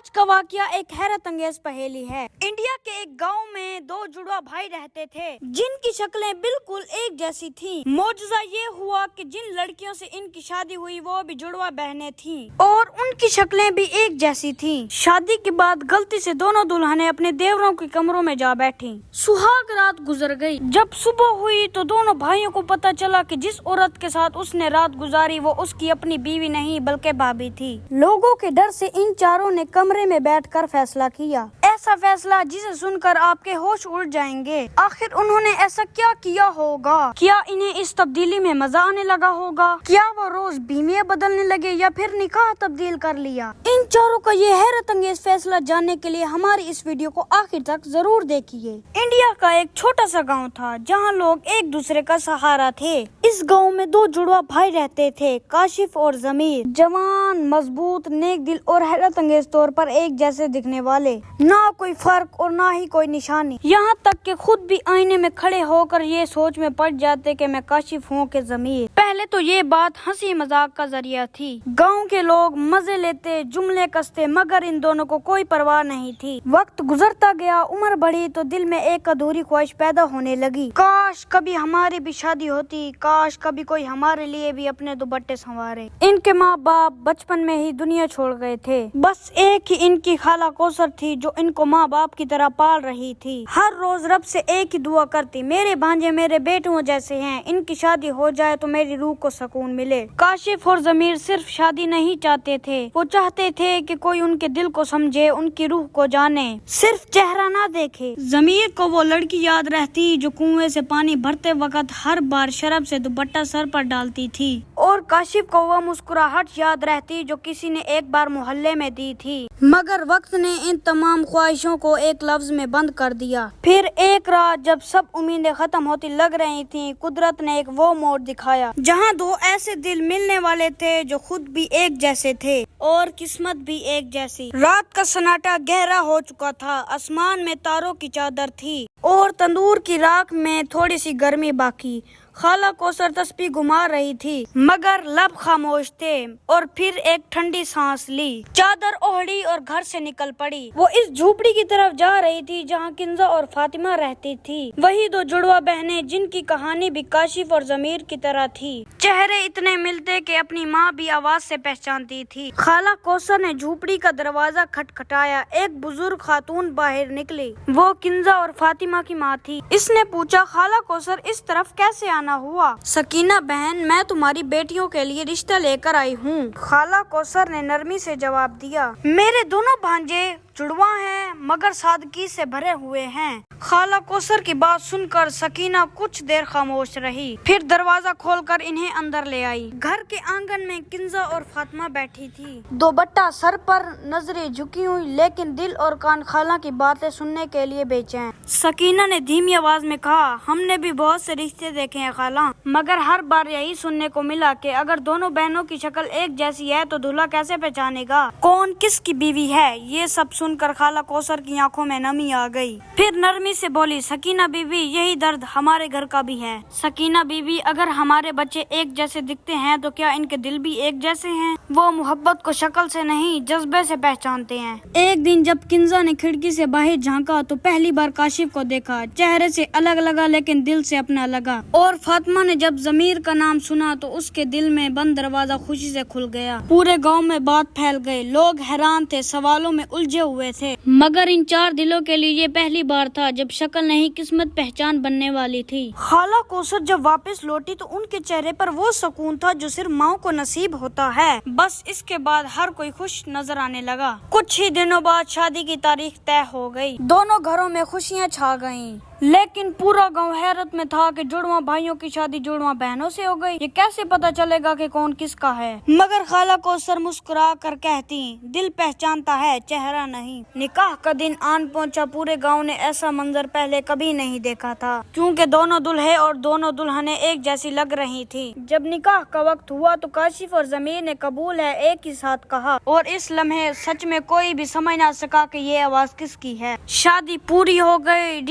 آج کا واقعہ ایک حیرت انگیز پہیلی ہے۔ انڈیا کے ایک گاؤں میں دو جڑواں بھائی رہتے تھے جن کی شکلیں بالکل ایک جیسی تھیں۔ معجزہ یہ ہوا کہ جن لڑکیوں سے ان کی شادی ہوئی وہ بھی جڑواں بہنیں تھیں اور ان کی شکلیں بھی ایک جیسی تھیں۔ شادی کے بعد غلطی سے دونوں دلہنیں اپنے دیوروں کے کمروں میں جا بیٹھیں۔ سہاگ رات گزر گئی۔ جب صبح ہوئی تو دونوں بھائیوں کو پتہ چلا کہ جس عورت کے ساتھ اس نے رات گزاری وہ اس کی اپنی بیوی نہیں بلکہ بھابھی تھی۔ لوگوں کے ڈر سے ان چاروں نے کمرے میں بیٹھ کر فیصلہ کیا، ایسا فیصلہ جسے سن کر آپ کے ہوش اڑ جائیں گے۔ آخر انہوں نے ایسا کیا کیا ہوگا؟ کیا انہیں اس تبدیلی میں مزہ آنے لگا ہوگا؟ کیا وہ روز بیویاں بدلنے لگے یا پھر نکاح تبدیل کر لیا؟ ان چاروں کا یہ حیرت انگیز فیصلہ جاننے کے لیے ہماری اس ویڈیو کو آخر تک ضرور دیکھیے۔ انڈیا کا ایک چھوٹا سا گاؤں تھا جہاں لوگ ایک دوسرے کا سہارا تھے۔ اس گاؤں میں دو جڑواں بھائی رہتے تھے، کاشف اور ضمیر، جوان، مضبوط، نیک دل اور حیرت انگیز طور پر ایک جیسے دکھنے والے، نہ کوئی فرق اور نہ ہی کوئی نشانی، یہاں تک کہ خود بھی آئینے میں کھڑے ہو کر یہ سوچ میں پڑ جاتے کہ میں کاشف ہوں کہ ضمیر۔ پہلے تو یہ بات ہنسی مذاق کا ذریعہ تھی، گاؤں کے لوگ مزے لیتے، جملے کستے، مگر ان دونوں کو کوئی پرواہ نہیں تھی۔ وقت گزرتا گیا، عمر بڑھی تو دل میں ایک ادھوری خواہش پیدا ہونے لگی، کاش کبھی ہماری بھی شادی ہوتی، کاش کبھی کوئی ہمارے لیے بھی اپنے دوپٹے سنوارے۔ ان کے ماں باپ بچپن میں ہی دنیا چھوڑ گئے تھے، بس ایک ہی ان کی خالہ کوثر تھی جو ان کو ماں باپ کی طرح پال رہی تھی۔ ہر روز رب سے ایک ہی دعا کرتی، میرے بھانجے میرے بیٹوں جیسے ہیں، ان کی شادی ہو جائے تو میری روح کو سکون ملے۔ کاشف اور ضمیر صرف شادی نہیں چاہتے تھے، وہ چاہتے تھے کہ کوئی ان کے دل کو سمجھے، ان کی روح کو جانے، صرف چہرہ نہ دیکھے۔ ضمیر کو وہ لڑکی یاد رہتی جو کنویں سے پانی بھرتے وقت ہر بار شرب سے دوپٹہ سر پر ڈالتی تھی، اور کاشف کو وہ مسکراہٹ یاد رہتی جو کسی نے ایک بار محلے میں دی تھی، مگر وقت نے ان تمام خواہشوں کو ایک لفظ میں بند کر دیا۔ پھر ایک رات جب سب امیدیں ختم ہوتی لگ رہی تھیں، قدرت نے ایک وہ موڑ دکھایا جہاں دو ایسے دل ملنے والے تھے جو خود بھی ایک جیسے تھے اور قسمت بھی ایک جیسی۔ رات کا سناٹا گہرا ہو چکا تھا، آسمان میں تاروں کی چادر تھی اور تندور کی راکھ میں تھوڑی سی گرمی باقی۔ خالہ کوثر تسبیح گھما رہی تھی مگر لب خاموش تھے، اور پھر ایک ٹھنڈی سانس لی، چادر اوڑھی اور گھر سے نکل پڑی۔ وہ اس جھوپڑی کی طرف جا رہی تھی جہاں کنزا اور فاطمہ رہتی تھی، وہی دو جڑواں بہنیں جن کی کہانی بھی کاشف اور ضمیر کی طرح تھی۔ چہرے اتنے ملتے کہ اپنی ماں بھی آواز سے پہچانتی تھی۔ خالہ کوثر نے جھوپڑی کا دروازہ کھٹکھٹایا، ایک بزرگ خاتون باہر نکلی، وہ کنزا اور فاطمہ کی ماں تھی۔ اس نے پوچھا، خالہ کوثر اس طرف کیسے آنا ہوا؟ سکینہ بہن، میں تمہاری بیٹیوں کے لیے رشتہ لے کر آئی ہوں، خالہ کوثر نے نرمی سے جواب دیا۔ میرے دونوں بھانجے جڑواں ہیں مگر سادگی سے بھرے ہوئے ہیں۔ خالہ کوثر کی بات سن کر سکینہ کچھ دیر خاموش رہی، پھر دروازہ کھول کر انہیں اندر لے آئی۔ گھر کے آنگن میں کنزا اور فاطمہ بیٹھی تھی، دوپٹہ سر پر، نظریں جھکی ہوئی، لیکن دل اور کان خالہ کی باتیں سننے کے لیے بے چین۔ سکینہ نے دھیمی آواز میں کہا، ہم نے بھی بہت سے رشتے دیکھے ہیں خالہ، مگر ہر بار یہی سننے کو ملا کہ اگر دونوں بہنوں کی شکل ایک جیسی ہے تو دلہا کیسے پہچانے گا کون کس کی بیوی ہے؟ یہ سب سن کر خالہ کوثر کی آنکھوں میں نمی آ گئی، پھر نرمی سے بولی، سکینہ بیوی، یہی درد ہمارے گھر کا بھی ہے۔ سکینہ بیوی، اگر ہمارے بچے ایک جیسے دکھتے ہیں تو کیا ان کے دل بھی ایک جیسے ہیں؟ وہ محبت کو شکل سے نہیں جذبے سے پہچانتے ہیں۔ ایک دن جب کنزا نے کھڑکی سے باہر جھانکا تو پہلی بار کاشف کو دیکھا، چہرے سے الگ لگا لیکن دل سے اپنا لگا، اور فاطمہ نے جب ضمیر کا نام سنا تو اس کے دل میں بند دروازہ خوشی سے کھل گیا۔ پورے گاؤں میں بات پھیل گئی، لوگ حیران تھے، سوالوں میں الجھے ہوئے تھے، مگر ان چار دلوں کے لیے یہ پہلی بار تھا جب شکل نہیں قسمت پہچان بننے والی تھی۔ خالہ کوثر جب واپس لوٹی تو ان کے چہرے پر وہ سکون تھا جو صرف ماں کو نصیب ہوتا ہے۔ بس اس کے بعد ہر کوئی خوش نظر آنے لگا۔ کچھ ہی دنوں بعد شادی کی تاریخ طے ہو گئی، دونوں گھروں میں خوشیاں چھا گئیں، لیکن پورا گاؤں حیرت میں تھا کہ جڑواں بھائیوں کی شادی جڑواں بہنوں سے ہو گئی، یہ کیسے پتا چلے گا کہ کون کس کا ہے؟ مگر خالہ کوثر مسکرا کر کہتی، دل پہچانتا ہے، چہرہ نہیں۔ نکاح کا دن آن پہنچا، پورے گاؤں نے ایسا منظر پہلے کبھی نہیں دیکھا تھا، کیونکہ دونوں دلہے اور دونوں دلہنیں ایک جیسی لگ رہی تھی۔ جب نکاح کا وقت ہوا تو کاشف اور ضمیر نے قبول ہے ایک ہی ساتھ کہا، اور اس لمحے سچ میں کوئی بھی سمجھ نہ سکا کہ یہ آواز کس کی ہے۔ شادی پوری ہو گئی،